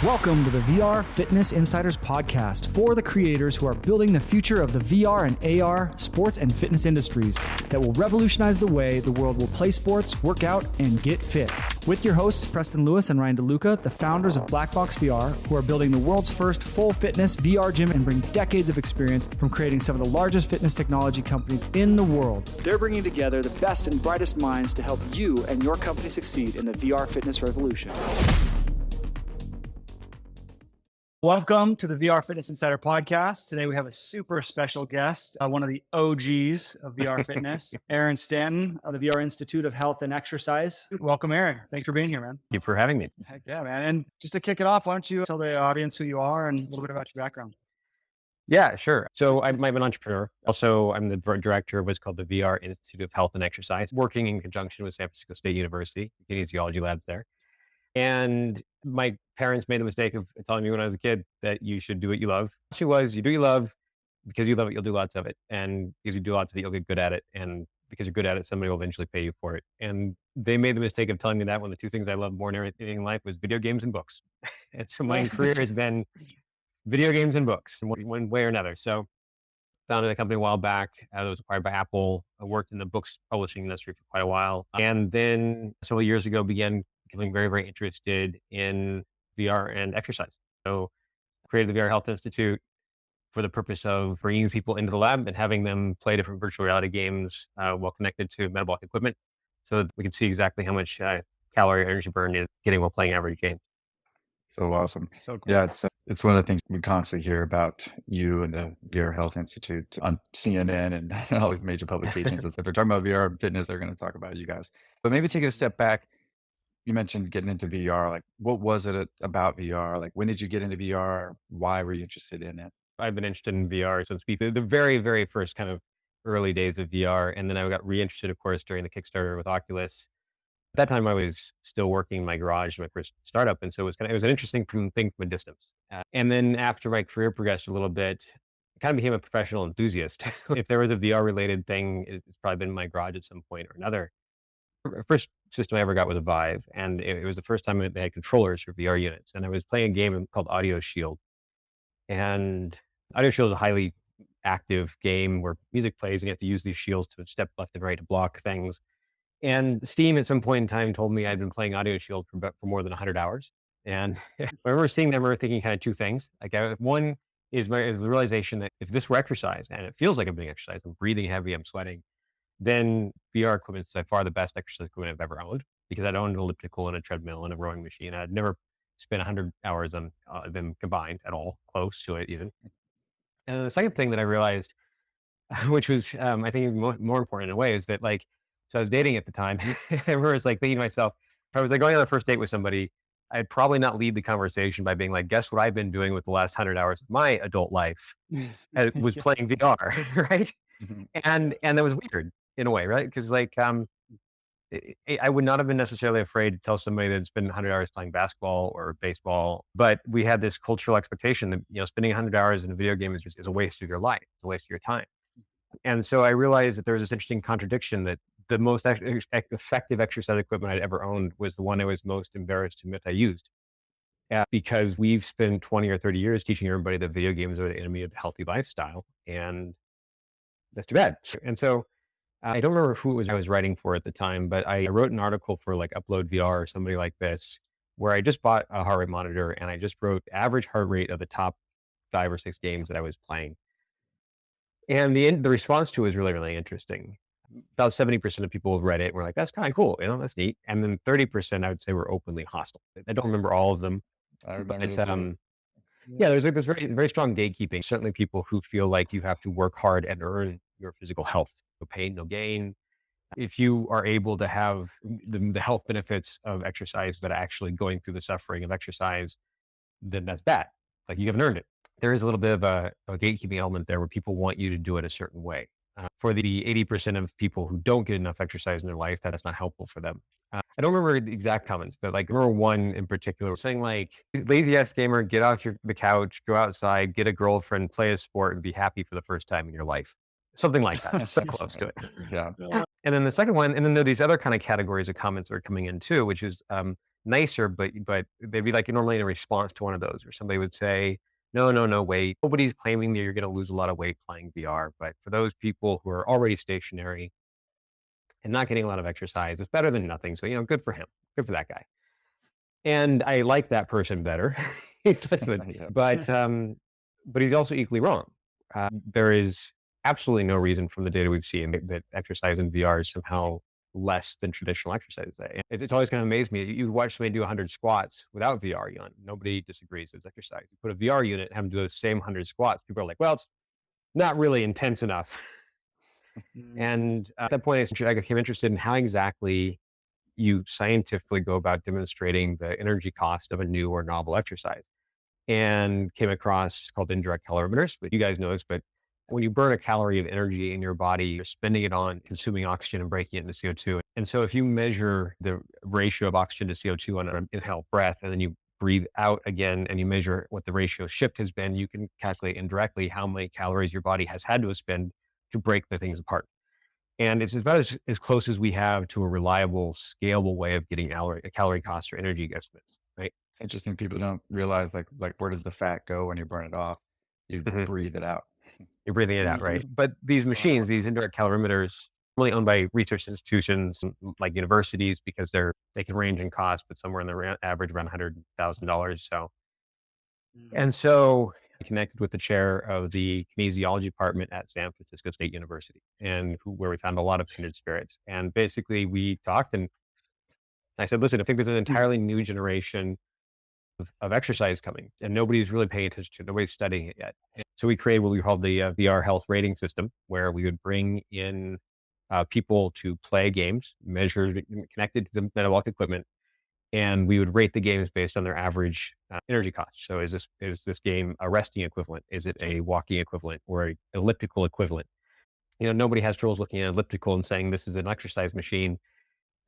Welcome to the VR Fitness Insiders podcast for the creators who are building the future of the VR and AR sports and fitness industries that will revolutionize the way the world will play sports, work out, and get fit. With your hosts, Preston Lewis and Ryan DeLuca, the founders of Black Box VR, who are building the world's first full fitness VR gym and bring decades of experience from creating some of the largest fitness technology companies in the world. They're bringing together the best and brightest minds to help you and your company succeed in the VR fitness revolution. Welcome to the VR Fitness Insider podcast. Today we have a super special guest, one of the OGs of VR Fitness, Aaron Stanton of the VR Institute of Health and Exercise. Welcome, Aaron. Thanks for being here, man. Thank you for having me. Heck yeah, man. And just to kick it off, why don't you tell the audience who you are and a little bit about your background? Yeah, sure. So I'm an entrepreneur. Also, I'm the director of what's called the VR Institute of Health and Exercise, working in conjunction with San Francisco State University, kinesiology labs there. And my parents made the mistake of telling me when I was a kid that you should do what you love. The issue was you do what you love because you love it, you'll do lots of it. And because you do lots of it, you'll get good at it. And because you're good at it, somebody will eventually pay you for it. And they made the mistake of telling me that when the two things I love more than anything in life was video games and books. And so my career has been video games and books in one way or another. So founded a company a while back that was acquired by Apple. I worked in the books publishing industry for quite a while. And then several years ago began becoming very, very interested in VR and exercise. So created the VR Health Institute for the purpose of bringing people into the lab and having them play different virtual reality games while connected to metabolic equipment so that we can see exactly how much calorie or energy burn is getting while playing average games. So awesome. So cool. Yeah, it's one of the things we constantly hear about you and the VR Health Institute on CNN and all these major publications. If they're talking about VR and fitness, they're going to talk about you guys. But maybe take a step back. You mentioned getting into VR. Like, what was it about VR? Like, when did you get into VR? Why were you interested in it? I've been interested in VR since the very, very first kind of early days of VR. And then I got reinterested, of course, during the Kickstarter with Oculus. At that time, I was still working in my garage, my first startup. And so it was an interesting thing from a distance. And then after my career progressed a little bit, I kind of became a professional enthusiast. If there was a VR related thing, it's probably been in my garage at some point or another. The first system I ever got was a Vive, and it was the first time they had controllers for VR units. And I was playing a game called Audio Shield. And Audio Shield is a highly active game where music plays and you have to use these shields to step left and right to block things. And Steam at some point in time told me I'd been playing Audio Shield for more than 100 hours. And I remember seeing them, I remember thinking kind of two things. Like one is the realization that if this were exercise, and it feels like I'm doing exercise, I'm breathing heavy, I'm sweating, then VR equipment is by far the best exercise equipment I've ever owned because I'd owned an elliptical and a treadmill and a rowing machine. I'd never spent 100 hours on them combined at all, close to it even. And the second thing that I realized, which was I think more important in a way, is that so I was dating at the time. I remember thinking to myself, if I was going on a first date with somebody, I'd probably not lead the conversation by being like, guess what I've been doing with the last 100 hours of my adult life? It was playing VR, right? And that was weird in a way, right? Because I would not have been necessarily afraid to tell somebody that spent 100 hours playing basketball or baseball, but we had this cultural expectation that spending 100 hours in a video game is a waste of your life, it's a waste of your time. And so I realized that there was this interesting contradiction that the most effective exercise equipment I'd ever owned was the one I was most embarrassed to admit I used. Because we've spent 20 or 30 years teaching everybody that video games are the enemy of a healthy lifestyle, and that's too bad. And so I don't remember who it was I was writing for at the time, but I wrote an article for Upload VR or somebody like this, where I just bought a heart rate monitor and I just wrote average heart rate of the top 5 or 6 games that I was playing. And the response to it was really, really interesting. About 70% of people read it and were like, that's kind of cool, that's neat. And then 30% I would say were openly hostile. I don't remember all of them. I remember yeah, there's this very, very strong gatekeeping. Certainly people who feel like you have to work hard and earn your physical health. No pain, no gain. If you are able to have the health benefits of exercise but actually going through the suffering of exercise, then that's bad. You haven't earned it. There is a little bit of a gatekeeping element there where people want you to do it a certain way. For the 80% of people who don't get enough exercise in their life, that's not helpful for them. I don't remember the exact comments, but I remember one in particular saying lazy ass gamer, get off the couch, go outside, get a girlfriend, play a sport, and be happy for the first time in your life. Something like that. So close to it. Yeah. And then the second one, and then there are these other kind of categories of comments that are coming in too, which is nicer, but they'd be like normally in a response to one of those, where somebody would say, "No, no, no, wait. Nobody's claiming that you're going to lose a lot of weight playing VR, but for those people who are already stationary and not getting a lot of exercise, it's better than nothing. So, good for him. Good for that guy." And I like that person better. Yeah. But he's also equally wrong. There is absolutely no reason from the data we've seen that exercise in VR is somehow less than traditional exercise. It's always kind of amazed me. You watch somebody do 100 squats without VR on. Nobody disagrees it's exercise. You put a VR unit and have them do those same 100 squats. People are like, well, it's not really intense enough. And at that point, I became interested in how exactly you scientifically go about demonstrating the energy cost of a new or novel exercise, and came across called indirect calorimeters. But you guys know this, but when you burn a calorie of energy in your body, you're spending it on consuming oxygen and breaking it into CO2. And so if you measure the ratio of oxygen to CO2 on an inhaled breath, and then you breathe out again and you measure what the ratio shift has been, you can calculate indirectly how many calories your body has had to spend to break the things apart. And it's about as close as we have to a reliable, scalable way of getting calorie costs or energy estimates, right? It's interesting. People don't realize like where does the fat go when you burn it off? You Mhm. breathe it out. You're breathing it out, right? Mhm. But these A lot of machines, work. these indirect calorimeters, really owned by research institutions like universities, because they can range in cost, but somewhere in the average around $100,000. So I connected with the chair of the kinesiology department at San Francisco State University, and where we found a lot of kindred spirits. And basically, we talked, and I said, "Listen, I think there's an entirely new generation of exercise coming, and nobody's really paying attention to it. Nobody's studying it yet." So we created what we called the VR health rating system, where we would bring in people to play games, measured, connected to the metabolic equipment, and we would rate the games based on their average energy cost. So is this game a resting equivalent? Is it a walking equivalent or a elliptical equivalent? Nobody has troubles looking at elliptical and saying this is an exercise machine.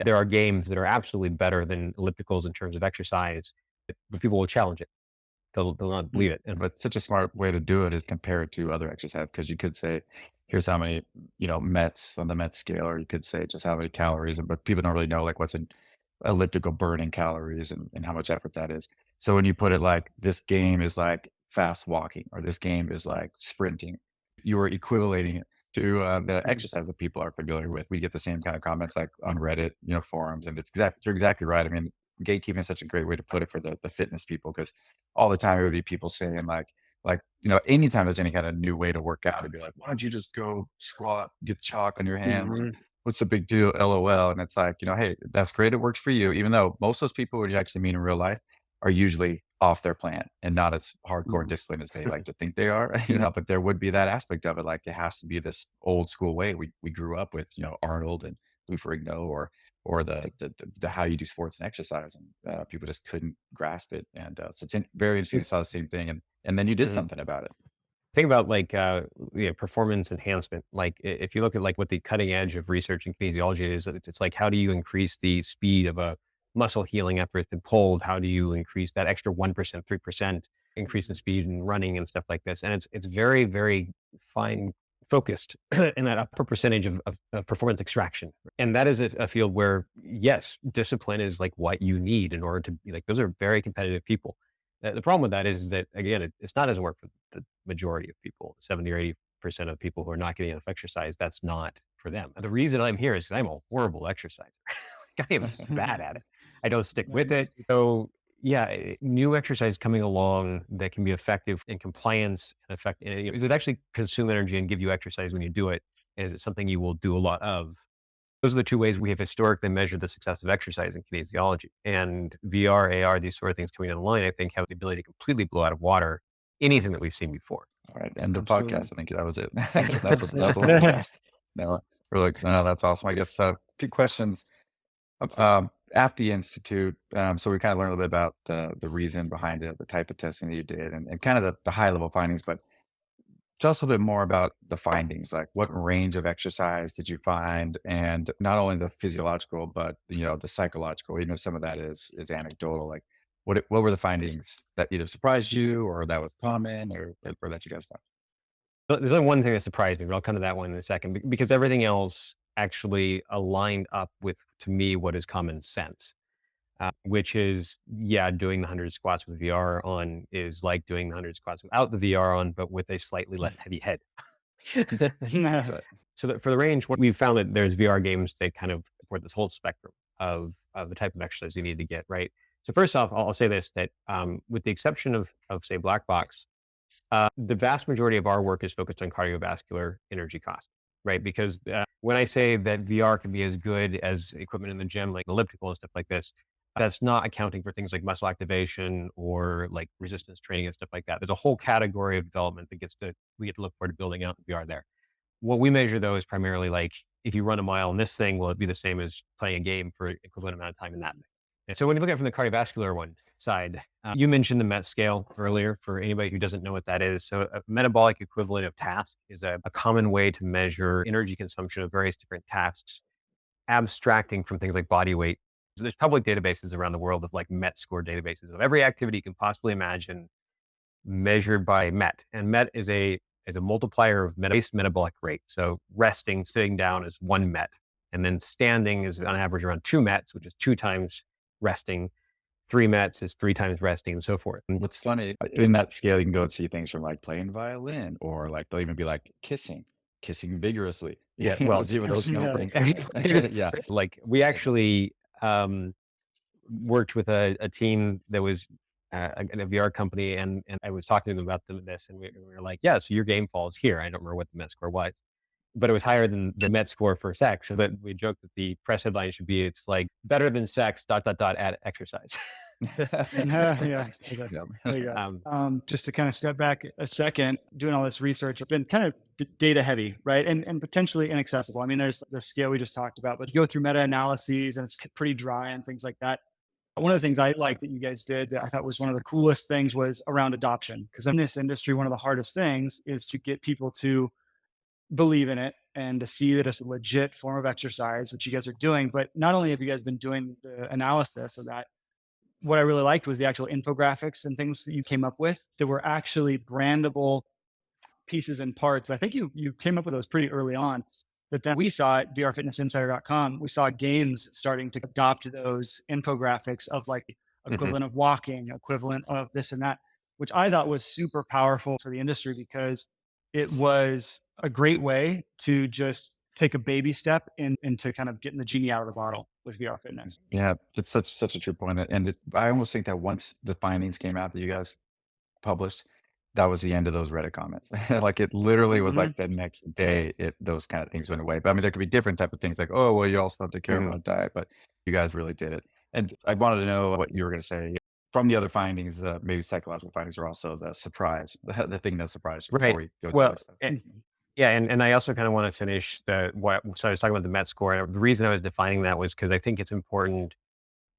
There are games that are absolutely better than ellipticals in terms of exercise, but people will challenge it. They'll not believe it. And But such a smart way to do it is compare it to other exercise because you could say, here's how many, METs on the MET scale, or you could say just how many calories, but people don't really know like what's an elliptical burning calories and how much effort that is. So when you put it like this game is like fast walking or this game is like sprinting, you are equivalating it to the exercise that people are familiar with. We get the same kind of comments like on Reddit, forums, and you're exactly right. I mean, gatekeeping is such a great way to put it for the fitness people because all the time it would be people saying anytime there's any kind of new way to work out, it'd be like, why don't you just go squat, get chalk on your hands? Mhm. What's the big deal? LOL. And it's like, hey, that's great. It works for you. Even though most of those people who you actually meet in real life are usually off their plan and not as hardcore and disciplined as they like to think they are, but there would be that aspect of it. Like it has to be this old school way we grew up with, Arnold and Lou Ferrigno or the how you do sports and exercise, and people just couldn't grasp it. And so it's very interesting. I saw the same thing, and then you did Mhm. something about it. Think about like performance enhancement. Like if you look at like what the cutting edge of research in kinesiology is, it's like how do you increase the speed of a muscle healing after it's been pulled? How do you increase that extra 1%, 3% increase in speed and running and stuff like this? And it's very, very fine focused in that upper percentage of performance extraction. And that is a field where, yes, discipline is like what you need in order to be like, those are very competitive people. The problem with that is that, again, it's not as work for the majority of people, 70 or 80% of people who are not getting enough exercise. That's not for them. And the reason I'm here is because I'm a horrible exerciser. I am bad at it. I don't stick with it. So yeah, new exercise coming along that can be effective in compliance and does it actually consume energy and give you exercise when you do it? And is it something you will do a lot of? Those are the two ways we have historically measured the success of exercise in kinesiology. And VR, AR, these sort of things coming online, I think have the ability to completely blow out of water anything that we've seen before. All right, end of Absolutely. podcast. I think that was it. That's That's the whole podcast. No, we're like, no, that's awesome. I guess good questions. At the institute, so we kind of learned a little bit about the reason behind it, the type of testing that you did, and kind of the high level findings. But tell us a little bit more about the findings. Like, what range of exercise did you find, and not only the physiological, but the psychological. Even if some of that is anecdotal. Like, what were the findings that either surprised you, or that was common, or that you guys found? But there's only one thing that surprised me, but I'll come to that one in a second because everything else actually aligned up with, to me, what is common sense. which is, doing the 100 squats with VR on is like doing the 100 squats without the VR on, but with a slightly less heavy head. But So that for the range, what we've found that there's VR games that kind of support this whole spectrum of the type of exercise you need to get, right? So first off, I'll say this, that with the exception of say Black Box, the vast majority of our work is focused on cardiovascular energy cost, right? Because when I say that VR can be as good as equipment in the gym, like elliptical and stuff like this, that's not accounting for things like muscle activation or like resistance training and stuff like that. There's a whole category of development that we get to look forward to building out in VR there. What we measure though is primarily like, if you run a mile in this thing, will it be the same as playing a game for equivalent amount of time in that thing? And so when you look at it from the cardiovascular one side, you mentioned the MET scale earlier for anybody who doesn't know what that is. So a metabolic equivalent of task is a common way to measure energy consumption of various different tasks, abstracting from things like body weight. So there's public databases around the world of like MET score databases of every activity you can possibly imagine measured by MET. And MET is a multiplier of base metabolic rate. So resting, sitting down is 1 MET. And then standing is on average around 2 METs, which is 2 times resting. 3 METs is 3 times resting, and so forth. what's funny, in that scale, you can go and see things from like playing violin, or like they'll even be like kissing vigorously. Yeah, well, See what those kind of It things. is Yeah. like we actually worked with a team that was in a VR company, and I was talking to them about this, and we were like, yeah, so your game falls here. I don't remember what the MET score was, but it was higher than the MET score for sex. So that we joked that the press headline should be, it's like better than sex, ... at exercise. Yeah. Yeah. There you go. Just to kind of step back a second, doing all this research, it's been kind of data heavy, right? And potentially inaccessible. I mean, there's the scale we just talked about, but you go through meta analyses and it's pretty dry and things like that. One of the things I like that you guys did that I thought was one of the coolest things was around adoption. Because in this industry, one of the hardest things is to get people to believe in it and to see that it's a legit form of exercise, which you guys are doing. But not only have you guys been doing the analysis of that, what I really liked was the actual infographics and things that you came up with that were actually brandable pieces and parts. I think you came up with those pretty early on. But then we saw at vrfitnessinsider.com, we saw games starting to adopt those infographics of like equivalent of walking, equivalent of this and that, which I thought was super powerful for the industry because it was a great way to just take a baby step into kind of getting the genie out of the bottle with VR fitness. Yeah, it's such a true point. And I almost think that once the findings came out that you guys published, that was the end of those Reddit comments. Like it literally was like the next day, those kind of things went away. But I mean, there could be different type of things like, oh, well, you also have to care about diet, but you guys really did it. And I wanted to know what you were going to say from the other findings. Maybe psychological findings are also the surprise, the thing that surprised you before Right. we go to Well, this stuff. and I also kind of want to finish so I was talking about the MET score. And the reason I was defining that was because I think it's important,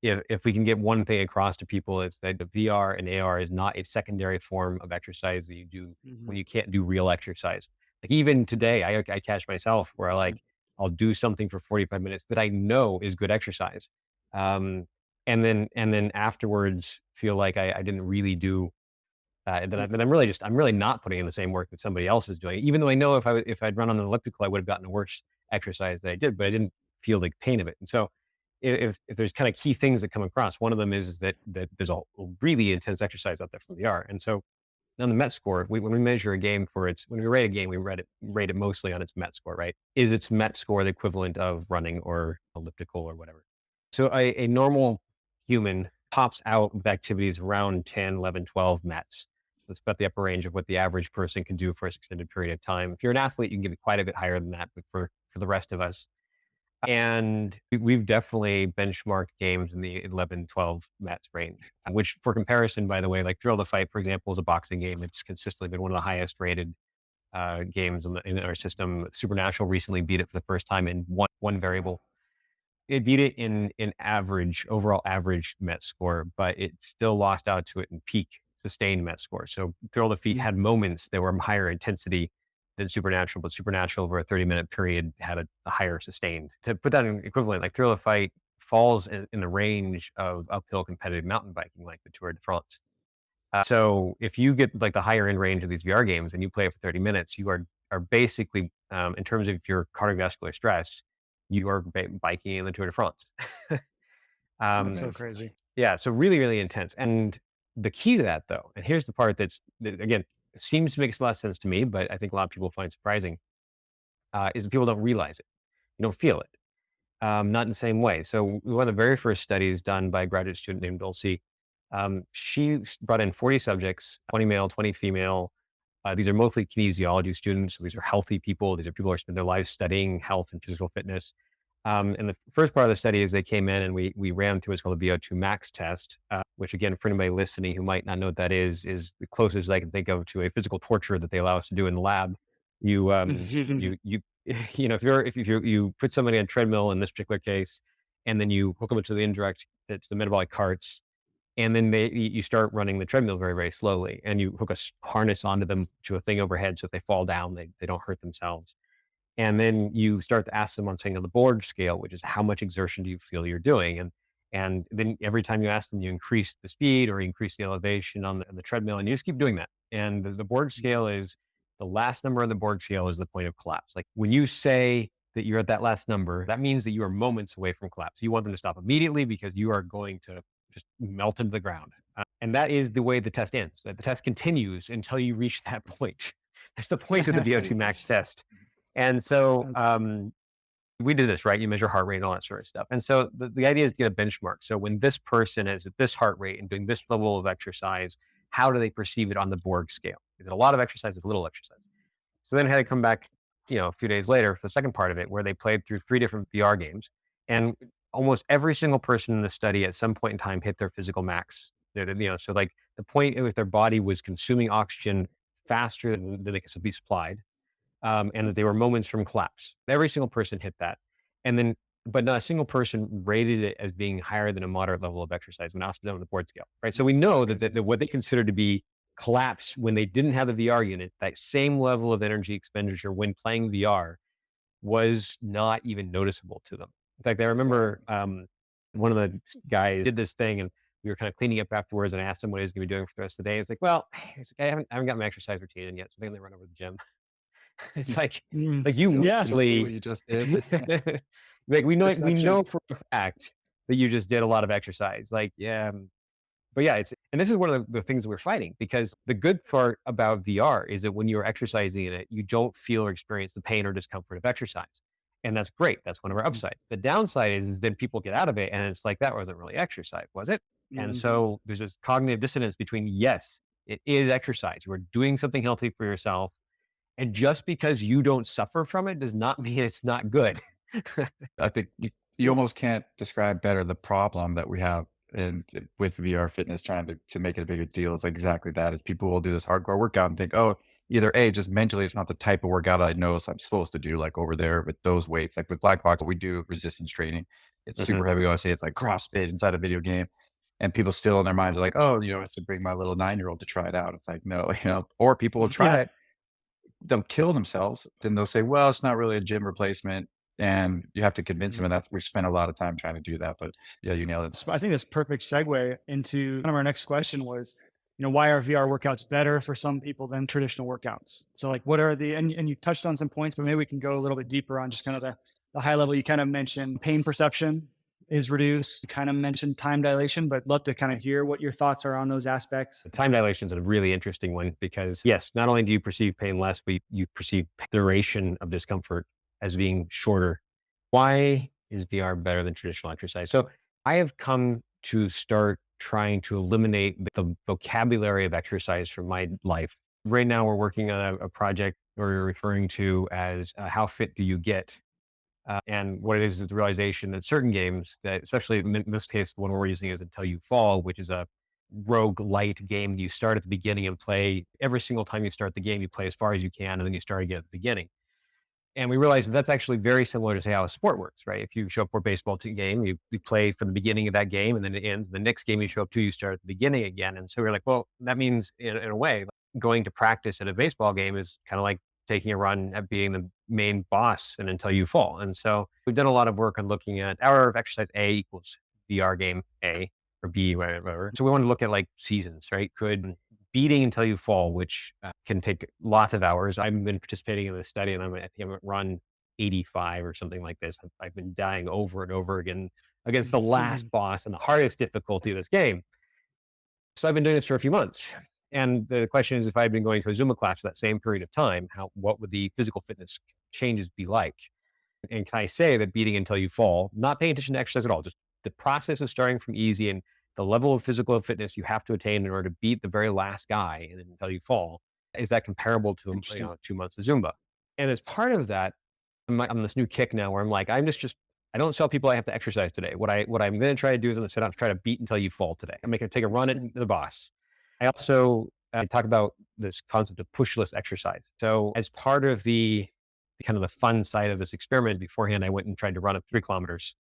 if we can get one thing across to people, it's that the VR and AR is not a secondary form of exercise that you do when you can't do real exercise. Like even today, I catch myself where I'll do something for 45 minutes that I know is good exercise. And then afterwards feel like I didn't really do that I'm really not putting in the same work that somebody else is doing. Even though I know if I'd run on an elliptical, I would have gotten a worse exercise than I did, but I didn't feel the pain of it. And so if there's kind of key things that come across, one of them is that there's a really intense exercise out there from VR. And so on the MET score, when we measure a game when we rate a game, we rate it mostly on its MET score, right? Is its MET score the equivalent of running or elliptical or whatever? So a normal human tops out with activities around 10, 11, 12 METs. That's about the upper range of what the average person can do for an extended period of time. If you're an athlete, you can get it quite a bit higher than that, but for the rest of us. And we've definitely benchmarked games in the 11, 12 METs range, which for comparison, by the way, like Thrill the Fight, for example, is a boxing game. It's consistently been one of the highest rated games in our system. Supernatural recently beat it for the first time in one variable. It beat it in overall average MET score, but it still lost out to it in peak sustained MET score. So Thrill the Feet had moments that were higher intensity than Supernatural, but Supernatural over a 30-minute period had a higher sustained. To put that in equivalent, like Thrill the Fight falls in the range of uphill competitive mountain biking, like the Tour de France. So if you get like the higher end range of these VR games and you play it for 30 minutes, you are basically, in terms of your cardiovascular stress, you are biking in the Tour de France. That's so Um, crazy. yeah, so really, really intense. And the key to that, though, and here's the part that again seems to make a lot of sense to me, but I think a lot of people find surprising, is that people don't realize it. You don't feel it. Not in the same way. So one of the very first studies done by a graduate student named Dulcie, she brought in 40 subjects, 20 male, 20 female. These are mostly kinesiology students. So these are healthy people. These are people who spend their lives studying health and physical fitness. And the first part of the study is they came in and we ran through what's called a VO2 max test, which again, for anybody listening who might not know what that is the closest I can think of to a physical torture that they allow us to do in the lab. You if you put somebody on a treadmill in this particular case, and then you hook them to the indirect, it's the metabolic carts, and then you start running the treadmill very, very slowly, and you hook a harness onto them to a thing overhead, so if they fall down, they don't hurt themselves. And then you start to ask them on something on the Borg scale, which is how much exertion do you feel you're doing? And then every time you ask them, you increase the speed or you increase the elevation on the treadmill, and you just keep doing that. And the Borg scale is the last number on the Borg scale is the point of collapse. Like when you say that you're at that last number, that means that you are moments away from collapse. You want them to stop immediately because you are going to just melt into the ground. And that is the way the test ends. The test continues until you reach that point. That's the point of the VO2 max test. And so we did this, right? You measure heart rate and all that sort of stuff. And so the idea is to get a benchmark. So when this person is at this heart rate and doing this level of exercise, how do they perceive it on the Borg scale? Is it a lot of exercise? Is it little exercise? So then I had to come back, a few days later for the second part of it, where they played through 3 different VR games. And almost every single person in the study at some point in time hit their physical max. So like the point was their body was consuming oxygen faster than they could be supplied, and that they were moments from collapse. Every single person hit that. And then, but not a single person rated it as being higher than a moderate level of exercise when asked them on the Borg scale, right? So we know that what they consider to be collapse when they didn't have the VR unit, that same level of energy expenditure when playing VR was not even noticeable to them. In fact, I remember one of the guys did this thing and we were kind of cleaning up afterwards and I asked him what he was going to be doing for the rest of the day. He's like, well, I haven't got my exercise routine in yet. So I'm going to run over to the gym. It's like you Yeah. See what literally you just did. like we Perception. know for a fact that you just did a lot of exercise. Like, yeah. But yeah, and this is one of the things that we're fighting because the good part about VR is that when you're exercising in it, you don't feel or experience the pain or discomfort of exercise. And that's great. That's one of our upsides. The downside is then people get out of it and it's like, that wasn't really exercise, was it? And Mhm. so there's this cognitive dissonance between, yes, it is exercise. You are doing something healthy for yourself. And just because you don't suffer from it does not mean it's not good. I think you almost can't describe better the problem that we have with VR fitness trying to make it a bigger deal. It's like exactly that is people will do this hardcore workout and think, oh, either A, just mentally it's not the type of workout I know I'm supposed to do, like over there with those weights. Like with Black Box, we do resistance training. It's Mhm. super heavy. I say it's like CrossFit inside a video game. And people still in their minds are like, oh, I have to bring my little 9-year-old to try it out. It's like, no, or people will try Yeah. it, they'll kill themselves. Then they'll say, well, it's not really a gym replacement. And you have to convince them. And that's, we spent a lot of time trying to do that. But yeah, you nailed it. I think that's perfect segue into kind of our next question was, why are VR workouts better for some people than traditional workouts? So like, what are and you touched on some points, but maybe we can go a little bit deeper on just kind of the high level. You kind of mentioned pain perception is reduced. You kind of mentioned time dilation, but love to kind of hear what your thoughts are on those aspects. The time dilation is a really interesting one because, yes, not only do you perceive pain less, but you perceive duration of discomfort as being shorter. Why is VR better than traditional exercise? So I have come to start trying to eliminate the vocabulary of exercise from my life. Right now, we're working on a project we're referring to as how fit do you get? And what it is the realization that certain games, that especially in this case, the one we're using is Until You Fall, which is a rogue light game. You start at the beginning and play every single time you start the game, you play as far as you can, and then you start again at the beginning. And we realized that that's actually very similar to say how a sport works, right? If you show up for a baseball game, you play from the beginning of that game and then it ends. The next game you show up to, you start at the beginning again. And so we're like, well, that means in a way, going to practice at a baseball game is kind of like taking a run at being the main boss and Until You Fall. And so we've done a lot of work on looking at hour of exercise A equals VR game A or B, whatever. So we want to look at like seasons, right? Could beating Until You Fall, which can take lots of hours. I've been participating in this study and I think I'm at run 85 or something like this. I've been dying over and over again against the last boss and the hardest difficulty of this game. So I've been doing this for a few months. And the question is, if I'd been going to a Zumba class for that same period of time, what would the physical fitness changes be like? And can I say that beating until you fall, not paying attention to exercise at all, just the process of starting from easy and the level of physical fitness you have to attain in order to beat the very last guy and until you fall, is that comparable to 2 months of Zumba? And as part of that, I'm on this new kick now where I'm like, I don't tell people I have to exercise today. What I'm going to try to do is I'm going to set out to try to beat until you fall today. I'm going to take a run at the boss. I also talk about this concept of pushless exercise. So as part of the kind of the fun side of this experiment beforehand, I went and tried to run up 3 kilometers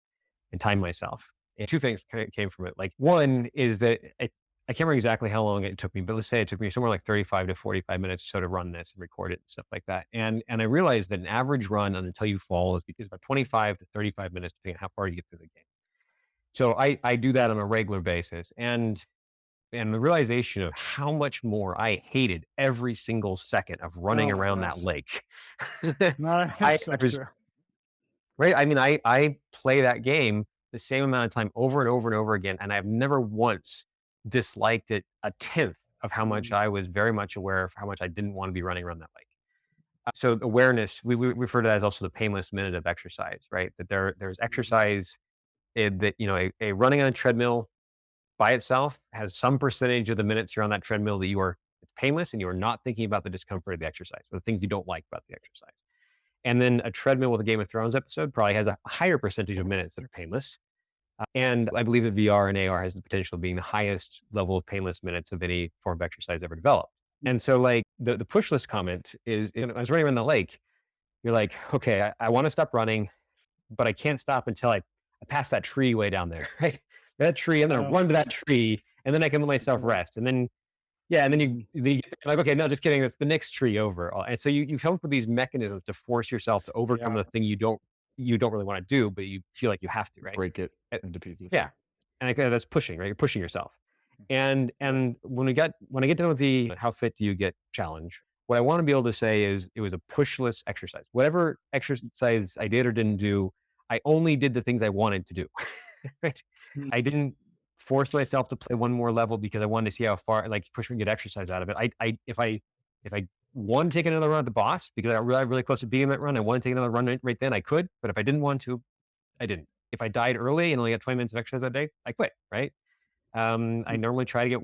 and time myself. And 2 things came from it. Like, one is that I can't remember exactly how long it took me, but let's say it took me somewhere like 35 to 45 minutes or so to run this and record it and stuff like that. And I realized that an average run on Until You Fall is about 25 to 35 minutes, depending on how far you get through the game. So I do that on a regular basis. And the realization of how much more I hated every single second of running around that lake. No, I that's so was, true. right. I mean, I play that game the same amount of time over and over and over again. And I've never once disliked it a tenth of how much I was very much aware of how much I didn't want to be running around that lake. So awareness, we refer to that as also the painless minute of exercise, right? That there's exercise that, a running on a treadmill by itself has some percentage of the minutes you're on that treadmill that it's painless and you are not thinking about the discomfort of the exercise or the things you don't like about the exercise. And then a treadmill with a Game of Thrones episode probably has a higher percentage of minutes that are painless. And I believe that VR and AR has the potential of being the highest level of painless minutes of any form of exercise ever developed. And so, like, the pushless comment is, I was running around the lake. You're like, okay, I want to stop running, but I can't stop until I pass that tree way down there, right? That tree, I'm going to run to that tree, and then I can let myself rest. And then, yeah, and then you like, okay, no, just kidding. That's the next tree over. And so you come up with these mechanisms to force yourself to overcome the thing you don't really want to do, but you feel like you have to, right? Break it into pieces. Yeah. And that's pushing, right? You're pushing yourself. And when I get done with the how fit do you get challenge, what I want to be able to say is it was a pushless exercise. Whatever exercise I did or didn't do, I only did the things I wanted to do. Right? I didn't force myself to play one more level because I wanted to see how far, like, push me to get exercise out of it. If I want to take another run at the boss because I realized really close to beating that run, I want to take another run right then, I could. But if I didn't want to, I didn't. If I died early and only got 20 minutes of exercise that day, I quit, right? I normally try to get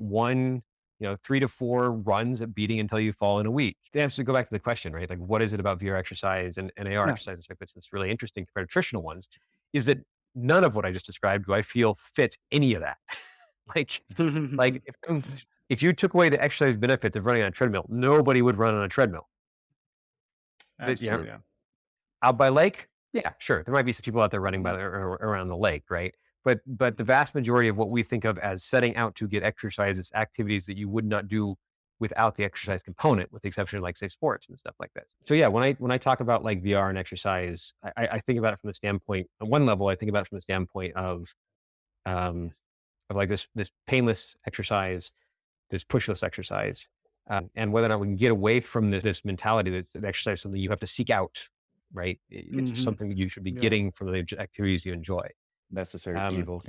3 to 4 runs at beating until you fall in a week. To answer, go back to the question, right? Like, what is it about VR exercise and AR exercise that's really interesting compared to traditional ones? Is that none of what I just described do I feel fit any of that. like if you took away the exercise benefits of running on a treadmill, nobody would run on a treadmill. Absolutely. Out by lake, yeah, sure. There might be some people out there running by around the lake, right? But the vast majority of what we think of as setting out to get exercise is activities that you would not do without the exercise component, with the exception of, like, say, sports and stuff like this. So yeah, when I talk about, like, VR and exercise, I think about it from the standpoint, on one level, I think about it from the standpoint of like this painless exercise, this pushless exercise, and whether or not we can get away from this mentality that's an exercise something you have to seek out, right? It's something that you should be getting from the activities you enjoy. Necessary evil.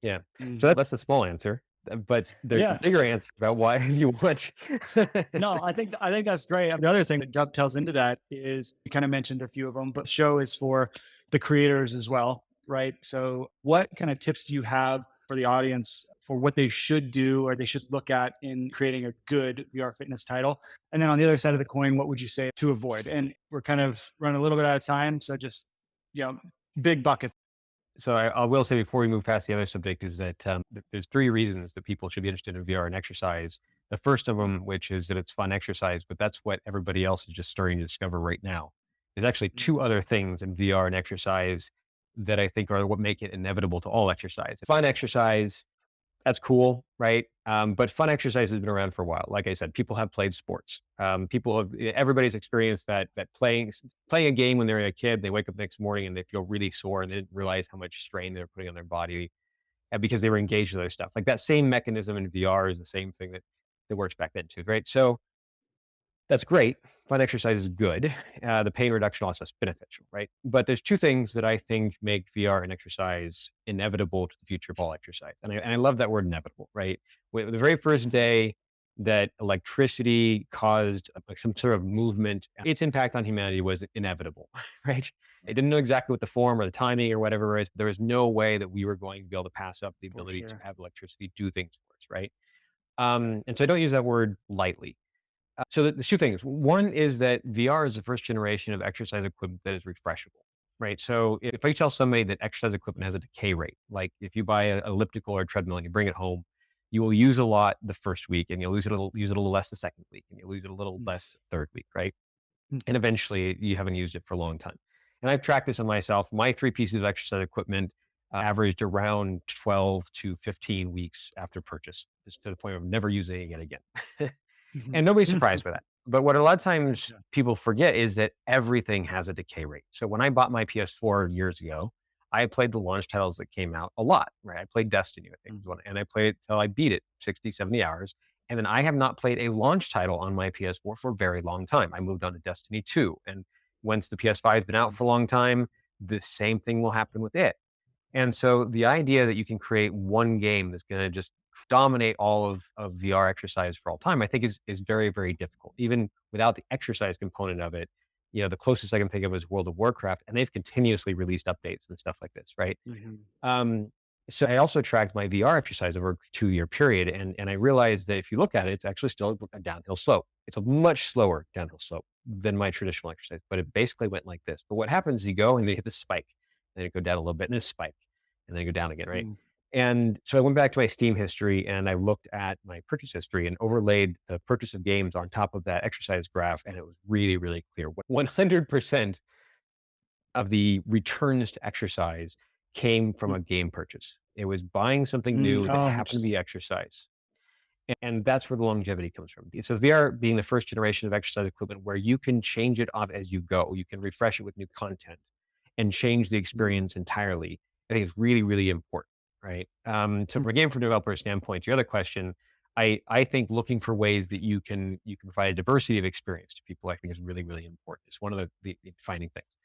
Yeah. So that's the small answer, but there's a bigger answer about why you want. No, I think that's great. The other thing that dovetails into that is you kind of mentioned a few of them, but the show is for the creators as well, right? So what kind of tips do you have for the audience for what they should do or they should look at in creating a good VR fitness title? And then on the other side of the coin, what would you say to avoid? And we're kind of running a little bit out of time, so just, big buckets. So I will say before we move past the other subject is that there's 3 reasons that people should be interested in VR and exercise. The first of them, which is that it's fun exercise, but that's what everybody else is just starting to discover right now. There's actually 2 other things in VR and exercise that I think are what make it inevitable to all exercise. Fun exercise, that's cool, right? But fun exercise has been around for a while. Like I said, people have played sports. Everybody's experienced that playing a game when they're a kid, they wake up the next morning and they feel really sore and they didn't realize how much strain they're putting on their body because they were engaged with other stuff. Like that same mechanism in VR is the same thing that works back then too, right? So That's great. Fun exercise is good. The pain reduction also is beneficial, right? But there's two things that I think make VR and exercise inevitable to the future of all exercise. And I love that word inevitable, right? The very first day that electricity caused like some sort of movement, its impact on humanity was inevitable, right? It didn't know exactly what the form or the timing or whatever it is, but there was no way that we were going to be able to pass up the For ability to sure. have electricity do things for us, right? And so I don't use that word lightly. So there's two things. One is that VR is the first generation of exercise equipment that is refreshable, right? So if I tell somebody that exercise equipment has a decay rate, like if you buy an elliptical or a treadmill and you bring it home, you will use a lot the first week and you'll use it a little less the second week and you'll use it a little Mm, less the third week, right? And mhm, eventually you haven't used it for a long time. And I've tracked this on myself. My three pieces of exercise equipment averaged around 12 to 15 weeks after purchase, just to the point of never using it again. mhm. And nobody's surprised by that. But what a lot of times Gotcha. people forget is that everything has a decay rate. So when I bought my PS4 years ago, I played the launch titles that came out a lot, right? I played Destiny, I think was Mm, one, and I played it till I beat it 60, 70 hours. And then I have not played a launch title on my PS4 for a very long time. I moved on to Destiny 2. And once the PS5 has been out mm, for a long time, the same thing will happen with it. And so the idea that you can create one game that's going to just dominate all of VR exercise for all time, I think is very, very difficult. Even without the exercise component of it, the closest I can think of is World of Warcraft, and they've continuously released updates and stuff like this, right? mhm, Um, so I also tracked my VR exercise over a 2-year period, and I realized that if you look at it, it's actually still a downhill slope. It's a much slower downhill slope than my traditional exercise, but it basically went like this. But what happens is you go and they hit the spike, then it go down a little bit, and then spike, and then you go down again, right? mm, And so I went back to my Steam history and I looked at my purchase history and overlaid the purchase of games on top of that exercise graph, and it was really, really clear. 100% of the returns to exercise came from mm, a game purchase. It was buying something mm. new that Oh, happened to interesting. be exercise. And that's where the longevity comes from. So VR being the first generation of exercise equipment where you can change it off as you go, you can refresh it with new content and change the Mm, experience entirely. I think it's really, really important, right? So mm, from a game for developer standpoint, to your other question, I think looking for ways that you can provide a diversity of experience to people, I think is really, really important. It's one of the defining things.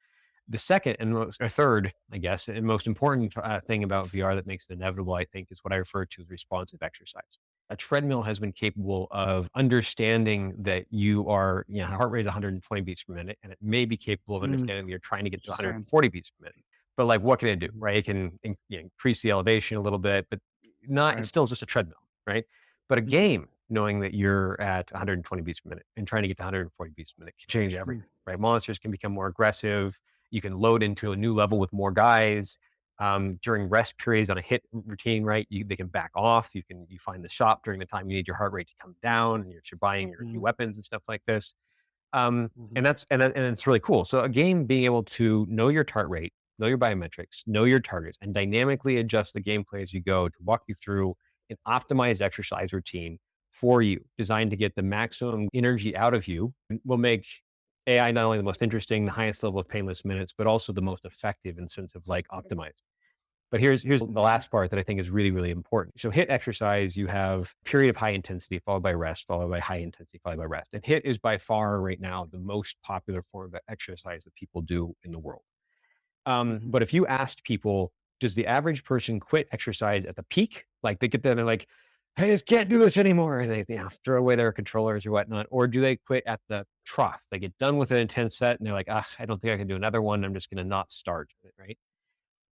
The second and or third, I guess, and most important thing about VR that makes it inevitable, I think, is what I refer to as responsive exercise. A treadmill has been capable of understanding that heart rate is 120 beats per minute, and it may be capable of mm. understanding that you're trying to get What to you're saying. 140 beats per minute. But like, what can it do, Mhm, right? It can increase the elevation a little bit, but not. It's right. still just a treadmill, right? But a Mhm, game, knowing that you're at 120 beats per minute and trying to get to 140 beats per minute, can change mm, everything, right? Monsters can become more aggressive. You can load into a new level with more guys. During rest periods on a hit routine, right? They can back off. You find the shop during the time you need your heart rate to come down, and you're buying your new mhm, weapons and stuff like this. mhm, And it's really cool. So a game being able to know your heart rate, know your biometrics, know your targets, and dynamically adjust the gameplay as you go to walk you through an optimized exercise routine for you, designed to get the maximum energy out of you, will make AI not only the most interesting, the highest level of painless minutes, but also the most effective in sense of like optimized. But here's the mhm, last part that I think is really, really important. So hit exercise, you have period of high intensity followed by rest, followed by high intensity, followed by rest. And hit is by far right now the most popular form of exercise that people do in the world. mhm, But if you asked people, does the average person quit exercise at the peak? Like they get there and they're like, I just can't do this anymore. And they throw away their controllers or whatnot. Or do they quit at the trough? They get done with an intense set and they're like, I don't think I can do another one. I'm just going to not start. Right.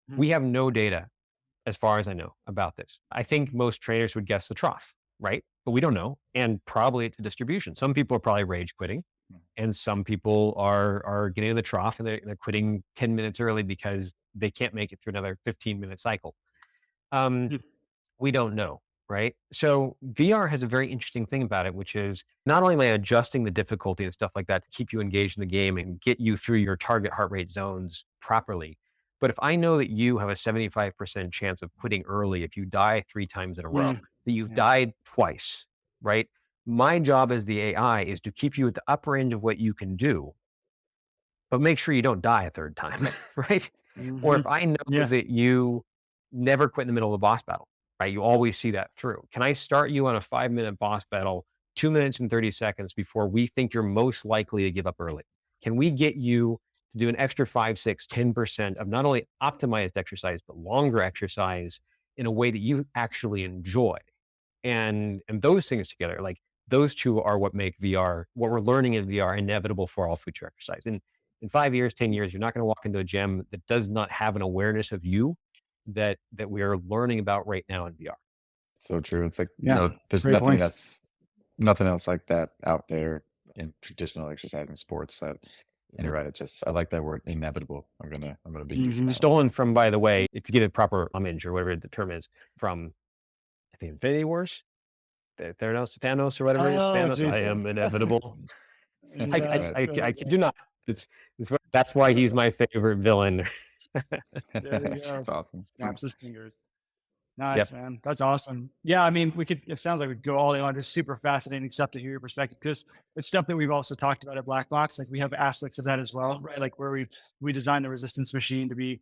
mhm, We have no data as far as I know about this. I think most trainers would guess the trough, right? But we don't know. And probably it's a distribution. Some people are probably rage quitting, mm, and some people are getting in the trough and they're quitting 10 minutes early because they can't make it through another 15-minute cycle. Um, mm, we don't know, right? So VR has a very interesting thing about it, which is not only am I adjusting the difficulty and stuff like that to keep you engaged in the game and get you through your target heart rate zones properly, but if I know that you have a 75% chance of quitting early if you die 3 times in a row, mm. that you've Yeah. died twice, right? My job as the AI is to keep you at the upper end of what you can do, but make sure you don't die a third time, right? Or if Mhm. I know Yeah. that you never quit in the middle of a boss battle, right? You always see that through. Can I start you on a 5-minute boss battle 2 minutes and 30 seconds before we think you're most likely to give up early? Can we get you to do an extra 5, 6, 10% of not only optimized exercise, but longer exercise in a way that you actually enjoy? And those things together, like those two are what make VR, what we're learning in VR, inevitable for all future exercise. In 5 years, 10 years, you're not going to walk into a gym that does not have an awareness of you that we are learning about right now in VR. So true. It's like, Yeah, there's great points. nothing else like that out there in traditional exercise and sports that, and you're Mhm. right. I like that word inevitable. I'm gonna be using that one. Stolen from, by the way, to get a proper homage or whatever the term is, from I think Infinity Wars, Thanos or whatever it is. Oh, Thanos, I geez. am inevitable. Yeah, Right. I kid you not. That's why he's my favorite villain. there you go. It's awesome. Snaps his fingers. Yep. Nice, man. That's awesome. Yeah, I mean, it sounds like we could go all the way on. Just super fascinating stuff to hear your perspective, because it's stuff that we've also talked about at Black Box. Like we have aspects of that as well, right? Like where we designed the resistance machine to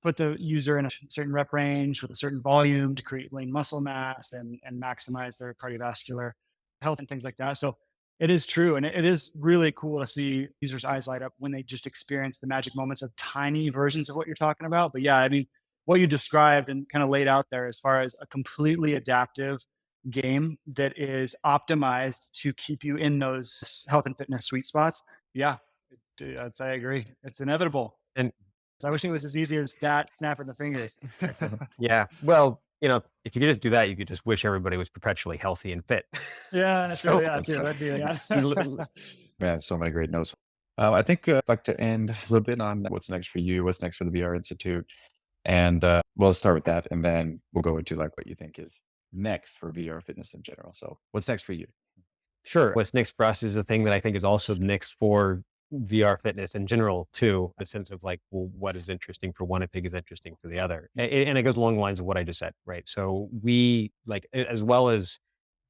put the user in a certain rep range with a certain volume to create lean muscle mass and maximize their cardiovascular health and things like that. So it is true. And it is really cool to see users' eyes light up when they just experience the magic moments of tiny versions of what you're talking about. But yeah, I mean, what you described and kind of laid out there as far as a completely adaptive game that is optimized to keep you in those health and fitness sweet spots. Yeah, I agree. It's inevitable. And I wish it was as easy as that, snapping the fingers. yeah, well, if you could just do that, you could just wish everybody was perpetually healthy and fit. Yeah, that's So- really, yeah, too. That'd be, yeah. Man, so many great notes. I think I'd like to end a little bit on what's next for you, what's next for the VR Institute. And we'll start with that, and then we'll go into like what you think is next for VR fitness in general. So what's next for you? Sure. What's next for us is the thing that I think is also next for VR fitness in general, too. The sense of like, well, what is interesting for one, I think is interesting for the other. And it goes along the lines of what I just said, right? So we as well as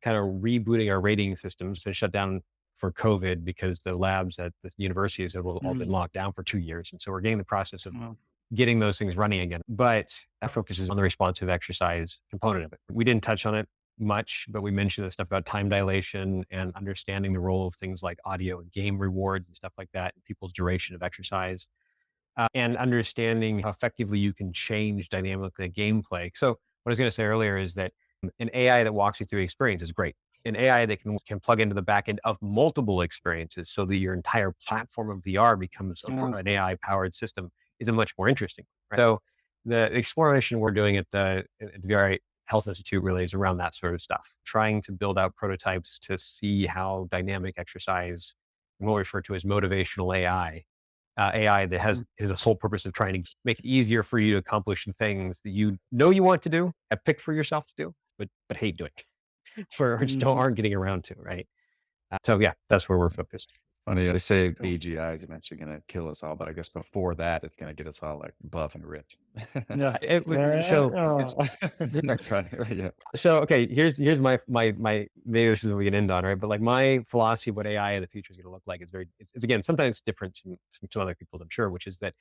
kind of rebooting our rating systems and shut down for COVID because the labs at the universities have all been locked down for 2 years. And so we're getting the process of Wow. getting those things running again. But that focuses on the responsive exercise component of it. We didn't touch on it much, but we mentioned the stuff about time dilation and understanding the role of things like audio and game rewards and stuff like that in people's duration of exercise, and understanding how effectively you can change dynamically gameplay. So what I was going to say earlier is that an AI that walks you through the experience is great. An AI that can plug into the back end of multiple experiences so that your entire platform of VR becomes an AI powered system is a much more interesting. Right? So the exploration we're doing at the VR Health Institute really is around that sort of stuff, trying to build out prototypes to see how dynamic exercise, what we refer to as motivational AI that has a sole purpose of trying to make it easier for you to accomplish the things that you know you want to do, have picked for yourself to do, but hate doing, or just aren't getting around to, right? So yeah, that's where we're focused. Funny, they say AGI is eventually going to kill us all, but I guess before that, it's going to get us all like buff and rich. Yeah. That's right. Yeah. So okay, here's my maybe this is what we can end on, right? But like my philosophy of what AI in the future is going to look like is it's again sometimes different from some other people, I'm sure, which is that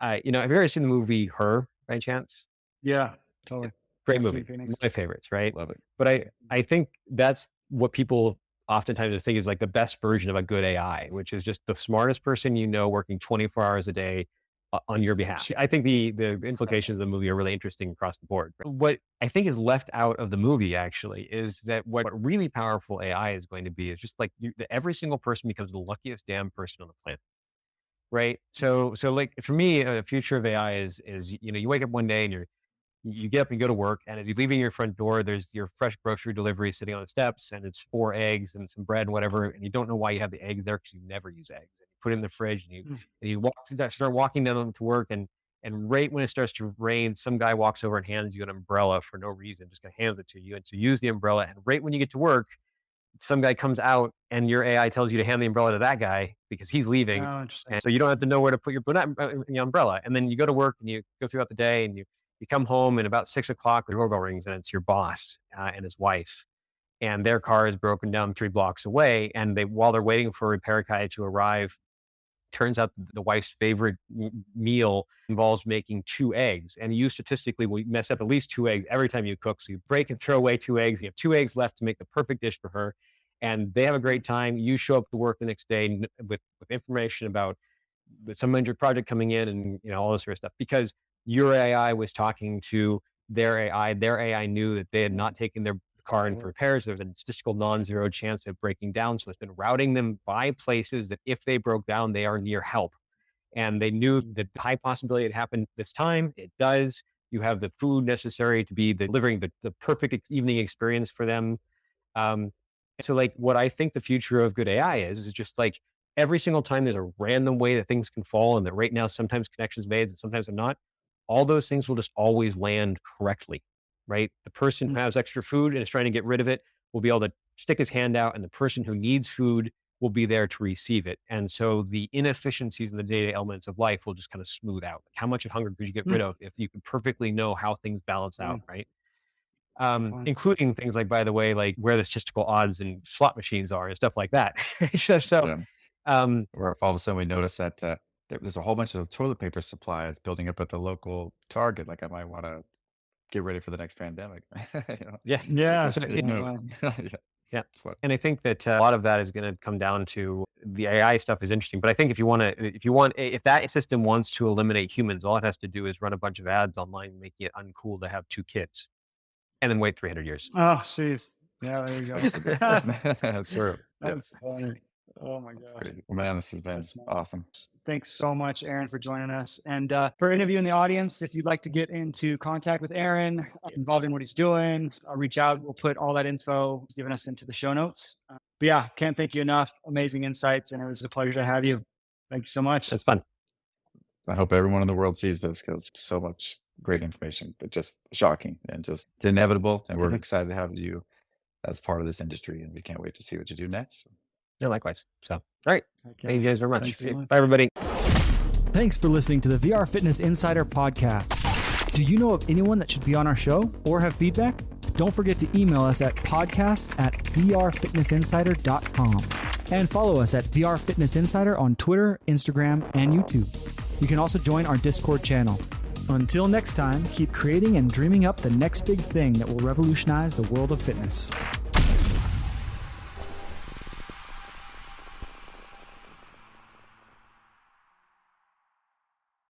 have you ever seen the movie Her by chance? Yeah, totally. Great Joaquin movie, Phoenix. my favorites, right? Love it. But I think that's what people oftentimes think is like the best version of a good AI, which is just the smartest person working 24 hours a day on your behalf. I think the implications of the movie are really interesting across the board. What I think is left out of the movie actually is that what really powerful AI is going to be is just like every single person becomes the luckiest damn person on the planet. Right. So like for me, the future of AI is you wake up one day and you get up and go to work, and as you're leaving your front door, there's your fresh grocery delivery sitting on the steps, and it's 4 eggs and some bread and whatever, and you don't know why you have the eggs there because you never use eggs. And you put it in the fridge, and you start walking down to work, and right when it starts to rain, some guy walks over and hands you an umbrella for no reason, just kind of hands it to you, and so you use the umbrella, and right when you get to work, some guy comes out and your AI tells you to hand the umbrella to that guy because he's leaving. Oh, interesting. And so you don't have to know where to put your umbrella. And then you go to work and you go throughout the day and you come home, and about 6 o'clock, the doorbell rings and it's your boss and his wife. And their car is broken down 3 blocks away. And while they're waiting for a repair guy to arrive, turns out the wife's favorite meal involves making 2 eggs. And you statistically will mess up at least 2 eggs every time you cook. So you break and throw away 2 eggs. You have 2 eggs left to make the perfect dish for her. and they have a great time. You show up to work the next day with information about some major project coming in and all this sort of stuff, because your AI was talking to their AI. Their AI knew that they had not taken their car in for repairs. There's a statistical non-zero chance of breaking down. So it's been routing them by places that if they broke down, they are near help. And they knew that the high possibility it happened this time. It does. You have the food necessary to be delivering the perfect evening experience for them. So like what I think the future of good AI is just like every single time there's a random way that things can fall, and that right now sometimes connections made and sometimes they're not, all those things will just always land correctly, right? The person who has extra food and is trying to get rid of it will be able to stick his hand out, and the person who needs food will be there to receive it. And so the inefficiencies in the day-to-day elements of life will just kind of smooth out. How much of hunger could you get rid of if you could perfectly know how things balance out, right? Including things like, by the way, like where the statistical odds and slot machines are and stuff like that. Or if all of a sudden we notice that there's a whole bunch of toilet paper supplies building up at the local Target, like I might want to get ready for the next pandemic. Yeah. Yeah. And I think that a lot of that is going to come down to the AI stuff is interesting. But I think if that system wants to eliminate humans, all it has to do is run a bunch of ads online, making it uncool to have 2 kids, and then wait 300 years. Oh, jeez. Yeah, there you go. That's true. That's funny. Oh my gosh. Well, man, this has been awesome. Thanks so much, Aaron, for joining us. And for any of you in the audience, if you'd like to get into contact with Aaron, involved in what he's doing, reach out. We'll put all that info he's given us into the show notes. But yeah, can't thank you enough. Amazing insights. And it was a pleasure to have you. Thank you so much. That's fun. I hope everyone in the world sees this, because so much great information, but just shocking and just inevitable. And we're excited to have you as part of this industry, and we can't wait to see what you do next. Yeah, likewise. So, all right. Okay. Thank you guys very much. So much. Bye, everybody. Thanks for listening to the VR Fitness Insider podcast. Do you know of anyone that should be on our show or have feedback? Don't forget to email us at podcast@vrfitnessinsider.com and follow us at VR Fitness Insider on Twitter, Instagram, and YouTube. You can also join our Discord channel. Until next time, keep creating and dreaming up the next big thing that will revolutionize the world of fitness.